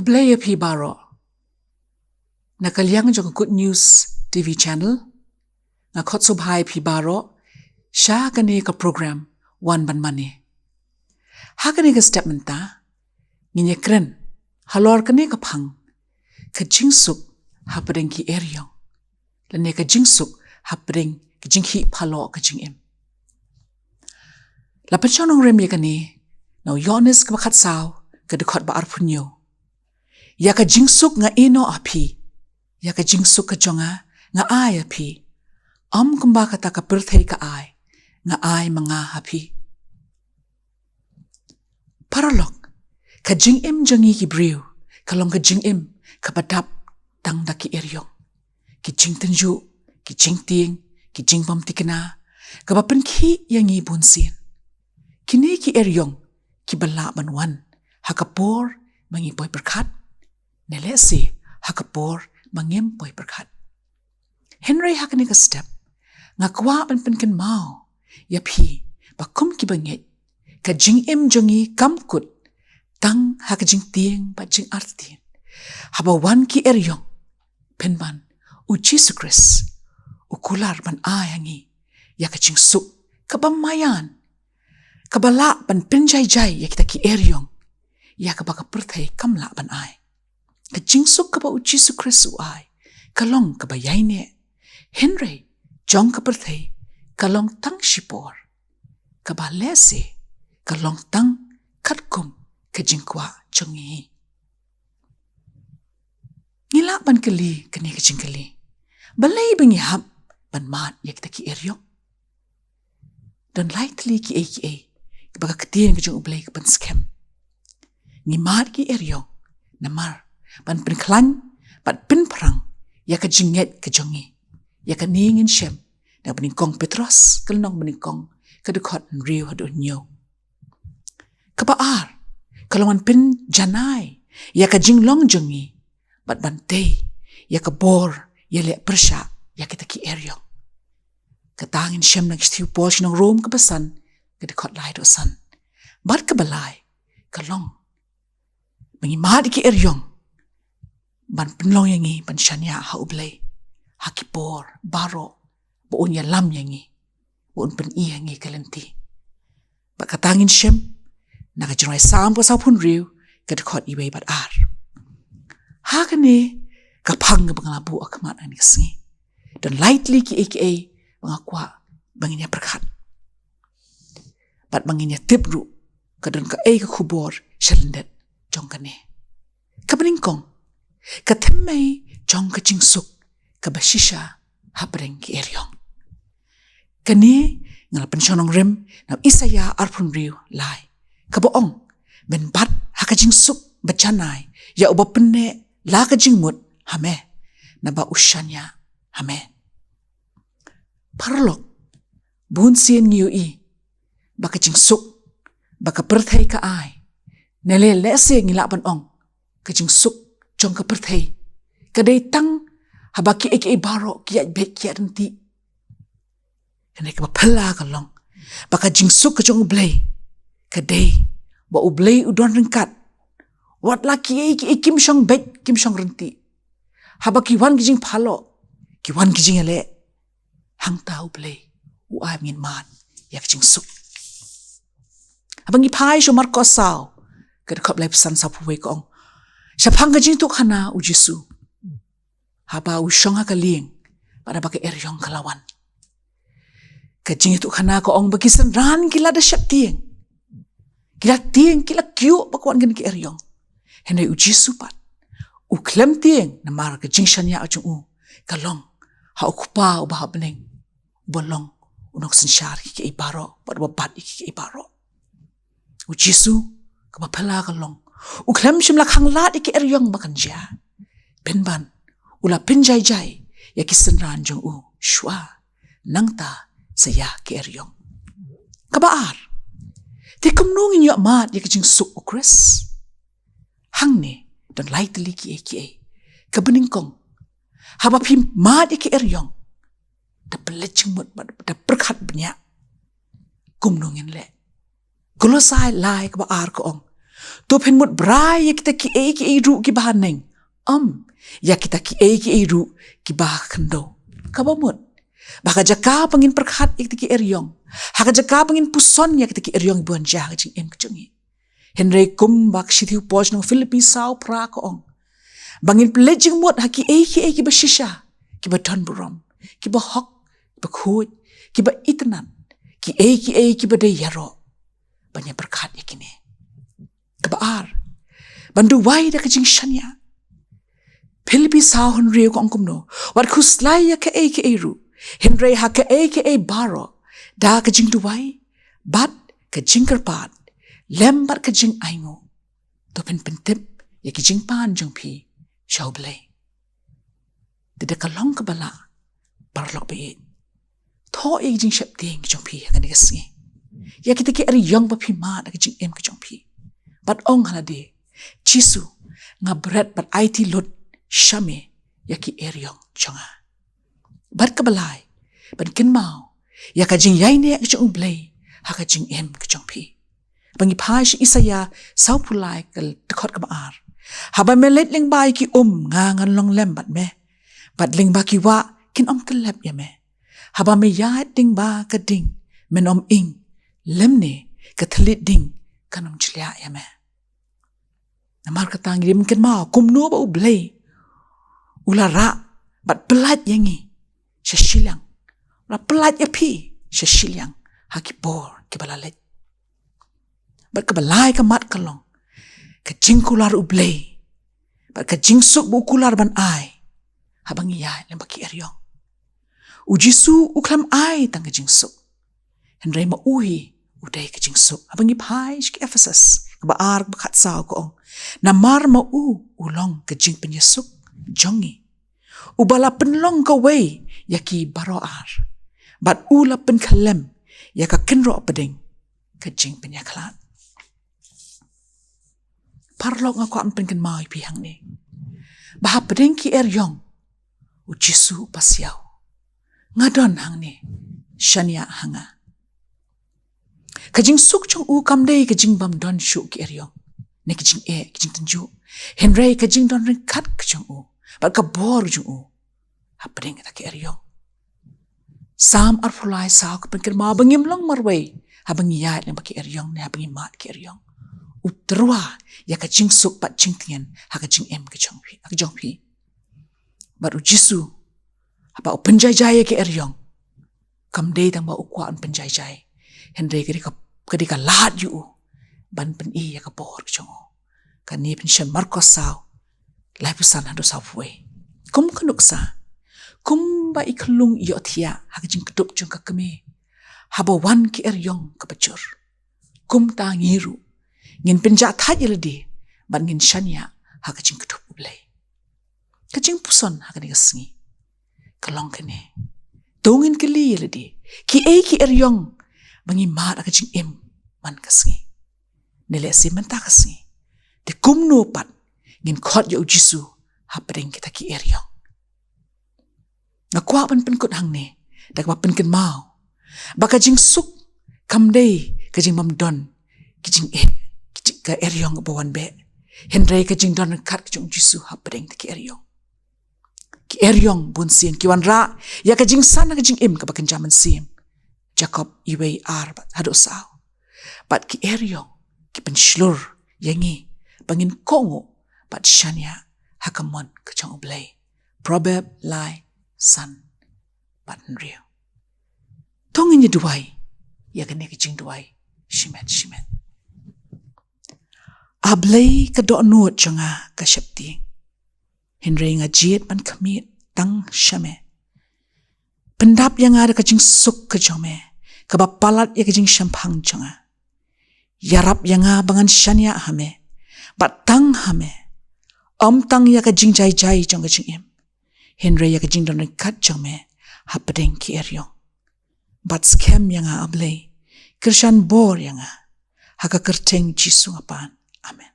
Kublaya pi baro. Nakalyang jong Good News TV channel. Nga kotsubhay pi baro. Siya kani ka program One Ban Mani. Ha kani ka step menta. Nginyekren. Halor kani ka pang. Ka jingsuk hapring ki eryong. Lane ka jingsuk hapring ka jinghi palo ka jingim. Lapansyonong rem kani. Now yonis ka makatsaw ka dekot ba arpunyo. Ya ka jingsuk nga ino api. Ya ka jingsuk ka jonga nga ay api. Kumba kata ka birthday ka ay. Nga ay mga api. Paralok. Ka jingim jongi ki briw. Kalong ka jingim ka badap tang da ki eryong. Ki jing tenju. Ki jing ting. Ki jing bom tikina. Ka bapen ki yang ibun sin. Kini ki eryong. Ki bala banwan. Hakapor mangipoy berkat. Nelesi hakapor mangimpoy berkat. Henry hakani ka step. Nga kwa penken mau. Yapi bakum ki bangit. Ka jingim jongi kamkut. Tang hakajing tieng ba jing artin. Habawan ki eryong. Penban u Jesu Kris. Ukular ban ayangi. Yakajing suk kabamayan. Kabala ban penjay-jay yakita ki eryong. Yakabaka pertay kamla ban ay. Kajingsuk kaba u Jesu Kris u ay. Kalong kaba yayne. Henry, jong kapertay. Kalong tang shipor. Kaba lese. Kalong tang katkum kajingkwa jongi. Ngila ban kali kani kajingkali. Balay bangihap ban mat yakita ki eryong. Dan lightly ki ay. Baga katiyan kajong ublay kapan skem. Ngimad ki eryong. Namar. Ban pinklan, ban pinprang, ya ka jinget ka jongi, ya ka ningin siyem, na beningkong Petros, kalnong beningkong kadukot riyo hado nyo. Kabaar, kalongan pin janay, ya ka jinglong jongi, bat bantay, ya ka bor, ya le persya, ya kita ki eryong. Katangin siyem nag-stew pol siya ng room kabasan, kadukot lahay do san. Bat kabalay, kalong, mangimad ki eryong, ban penlong yangi ban syanya ha ublay hakipor baro buon ya lam yangi buon pen i yangi kalenti bakatangin syem nakajroy sampo sa pun riu kadkot iwe bat ar ha kani kapang bangalabu akmat ani kesengi dan lightly ki aka bangakwa banginya berkat bat banginya tibru kadon ka ka kubor syalendet jong kane kabeningkong katemay jong kajingsuk kabasisya habreng ki eryong. Kani ngalapan syonong rim na isaya arpun riu lai. Kaboong ben bat hakajingsuk bacanay ya uba penne la kajingmut hame na ba usyanya hame. Paralok bunsin niyo baka jingsuk baka perthay ka ay nelelese ngilapan ong kajingsuk jong ka perthay. Kaday tang habaki eki baro kiyat bet kiyat nanti. Kanay ka mapala ka long. Baka jingsuk ka jong ublay. Kaday ba ublay udon ringkat. Wat laki eki kim syong bet kim syong renti. Habaki wan kijing palo. Kiwan kijing ale. Hang ta ublay. Uay mingin man. Ya jingsuk. Habang ipay siya markosaw. Kadakop lay pesan sa puway ko ong. Siya panggajing to kana u Jesu. Haba u syong hakaling para baka eryong kalawan. Kajing to kana ko ong bagisan ran kila da siya tieng. Kila tieng kila kyo bakwan gani ki eryong. Henay u Jesu pat. U klem tieng na mara kajing siya niya ajong u. Kalong ha ukupa u bahabaning. Bolong unok sensyar ki ibaro. Pat wabat ki ibaro. U Jesu kapapala kalong. Uklem siyam lakhang lat iki eryong makan siya. Penban, ula penjay-jay, ya kisenran jong u, shwa, nangta, saya ki eryong. Kabaar, di kumnungin yu amat ya kijing suk u Kris. Hang ni, dan lightly ki eki kabeningkong, habapim mat iki eryong, da peleching mut, da berkat banyak. Kumnungin le, gulosay lai kabaar ko ong, To pen mut brai ya kita ki ru ki bahan neng. Ya kita ki ru ki bah kendo. Kabamut. Baka jaka pengin perkhat ya kita ki eryong. Haka jaka pengin puson ya kita ki eryong buan jah kajing em kajungi. Henry kum bak shithi poj no Philippines sao pra ko ong. Bangin pledging mut haki ki ba shisha. Ki ba ton burom. Ki ba hok. Ki ba khut. Ki ba itanan. Ki ba day yaro. Banyak perkhat ya kini. Kabaar. Bandu wai da kajing shanya. Philippines sao Henry ko angkum no. Wat kuslay ya ka ru. Henry ha ka baro. Da kajing duwai. Bat kajing kerpat. Lembat kajing aingo. To pen pentip ya kajing pan jong pi. Shau blay. Dida kalong kabala. Barlok bayit. Tho ya kajing shep ting jong pi. Hakan ikas ngi. Ya kita ki eryong pa pi ma da kajing em kajong pi. Bat ong halade. Jisu. Nga berat bat IT lot. Shame. Ya ki eryong chonga. Bat kabalay. Bat kinmao. Ya kajing yay ne kajong ublay. Ha kajing em kajong pi. Bangi pai si Isaya sau pulai kal tekot kabaar. Haba melet ling bai ki ngan long lem bat me. Bat ling ba ki wa kin kelep ya me. Haba me yat ding ba ka ding. Men ing. Lem ne ka telit ding kanong chlia ya me. Namar katang rim kin mau no ba ublay. Ulara bat pelat yangi. Sesilang. Ula pelat ya pi. Sesilang. Haki bor ki balalet. Bat kabalay ka mat kalong. Kajing kular ublay. Bat kajing suk bu kular ban ay. Habang iya lembaki eryong. Ujisu uklam ay tang kajing suk. Henry mauhi uday kajing suk. Habang ipay ki Ephesus. Kabaar bakat sao ko. Namar mau ulong kajing penyesuk. Jongi. Ubala penlong kaway yaki baroar. Bat ula penkalem yaka kenro peding. Kajing penyaklat. Parlok nga ko ang penkenmay pihang ni. Baha peding ki eryong. Ujisu pasyaw. Nga don hang ni. Shania hanga. Kajing suk chong kam day kajing bam don shu ki eryong. Ne kajing kajing tenju. Henry kajing don ringkat kajing Bat kabor jung Ha peding kita ki eryong. Sam arpulay sao ka penkenmay bangim long marway. Habang iyay lang baki eryong ni habang imat ki eryong. Uterwa ya kajing suk pat jing tian ha kajing em kajong pi. Baru Jisu apa penjajaya ke eryong. Kam day tang ba ukwaan penjajay. Henry kadika lahat yu ban pen ya ka por kajong kan ni pensyon Marcos sao. Lai pusan hado sao fuwe. Kum kanuksa. Kum ba iklung iyo tiya ha kajing kedup jong kakame. Haba wan ki eryong kapacur. Kum ta ngiru. Ngin penjat haja ledi. Ban ngin shanya ha kajing kedup ublay. Kajing puson ha kani kasengi. Kalong kene. Tungin keli ledi. Ki eryong. Bangi mat ha kajing em man kasengi. Nile si menta kasengi. Di kum no pat. Ngin kot ya ujisu. Ha peding kita ki eryong. Ngakwa pan penkut hang ni. Dakwa penken mau. Baka jing suk. Kam day. Kajing mamdon. Kajing ka eryong bawan be. Henry kajing don kat kajing Jisu ha pedeng ki eryong. Ki eryong bun sien ki wan ra ya kajing sana kajing im ka bakan jaman sim. Jacob iway bat hado sao. Bat ki eryong ki penslur yangi bangin kongo bat shanya hakamon kajang ublay. Proverb lai san bat nriyo. Tongin ya duway ya kane kajing duway shimet. Ablay ka do nuot janga ka syapting. Henry nga jiet man kamit tang syame. Pendap yang ada kajing suk ka jome. Kabapalat ya kajing syampang janga. Yarap yang nga bangan syanya hame. Batang hame. Tang ya kajing jai jang kajing im. Henry ya kajing don kat jome. Hapadeng ki eryong. Bat skem yang nga ablay. Kersyan bor yang nga. Haka kerteng Jisu ngapan. Amen.